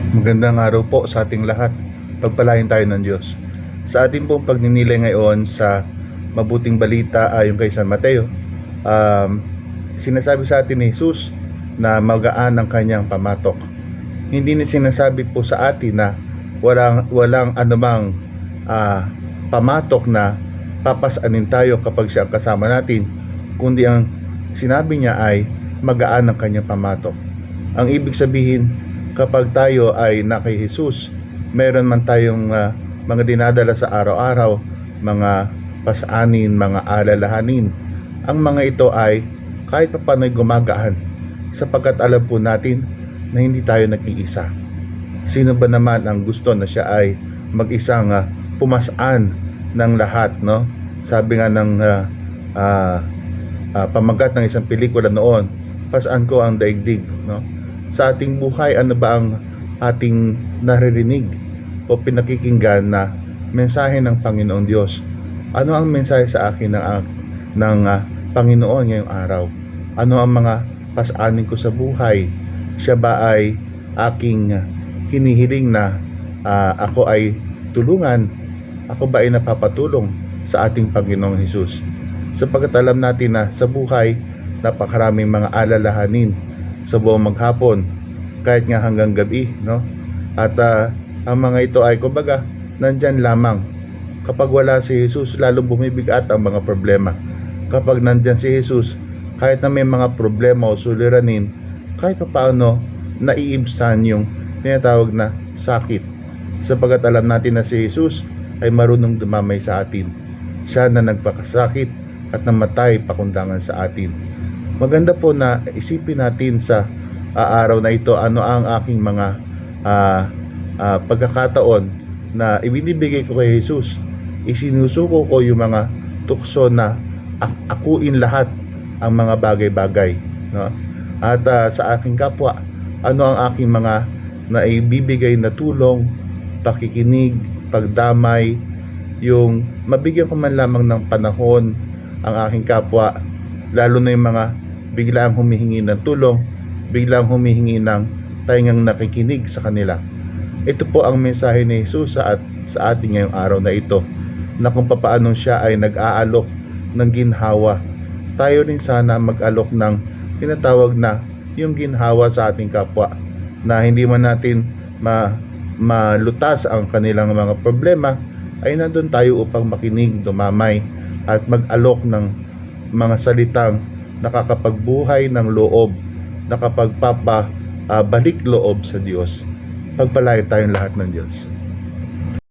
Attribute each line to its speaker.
Speaker 1: Magandang araw po sa ating lahat. Pagpalain tayo ng Diyos. Sa ating pong pagninilay ngayon sa mabuting balita ayon kay San Mateo, sinasabi sa atin ni Jesus na magaan ang kanyang pamatok. Hindi na sinasabi po sa atin na walang anumang pamatok na papasanin tayo kapag siya ang kasama natin, kundi ang sinabi niya ay magaan ang kanyang pamatok. Ang ibig sabihin, kapag tayo ay na kay Jesus, meron man tayong mga dinadala sa araw-araw, mga pasanin, mga alalahanin, ang mga ito ay kahit paano'y gumagaan, sapagkat alam po natin na hindi tayo nag-iisa. Sino ba naman ang gusto na siya ay mag-isang pumasaan ng lahat, no? Sabi nga ng pamagat ng isang pelikula noon, pasaan ko ang daigdig, no? Sa ating buhay, ano ba ang ating naririnig o pinakikinggan na mensahe ng Panginoon Diyos? Ano ang mensahe sa akin ng Panginoon ngayong araw? Ano ang mga pasanin ko sa buhay? Siya ba ay aking hinihiling na ako ay tulungan? Ako ba ay napapatulong sa ating Panginoong Hesus? Sapagkat alam natin na sa buhay, napakaraming mga alalahanin sa buong maghapon, kahit nga hanggang gabi, no? At ang mga ito ay kumbaga nandyan lamang. Kapag wala si Jesus, lalo bumibigat ang mga problema. Kapag nandyan si Jesus, kahit na may mga problema o suliranin, kahit pa paano naiibsan yung tinatawag na sakit, sapagkat alam natin na si Jesus ay marunong dumamay sa atin. Siya na nagpakasakit at namatay pakundangan sa atin. Maganda po na isipin natin sa araw na ito, ano ang aking mga pagkakataon na ibinibigay ko kay Jesus. Isinusuko ko yung mga tukso na akuin lahat ang mga bagay-bagay, no? At sa aking kapwa, ano ang aking mga naibibigay na tulong, pakikinig, pagdamay, yung mabigyan ko man lamang ng panahon ang aking kapwa, lalo na yung mga biglang humihingi ng tulong, biglang humihingi ng taingang nakikinig sa kanila. Ito po ang mensahe ni Jesus sa ating ngayong araw na ito, na kung papaano siya ay nag-aalok ng ginhawa. Tayo rin sana mag-alok ng tinatawag na yung ginhawa sa ating kapwa, na hindi man natin malutas ang kanilang mga problema, ay nandun tayo upang makinig, dumamay, at mag-alok ng mga salitang nakakapagbuhay ng loob, nakapagpapabalik loob sa Diyos. Pagpalain tayong lahat ng Diyos.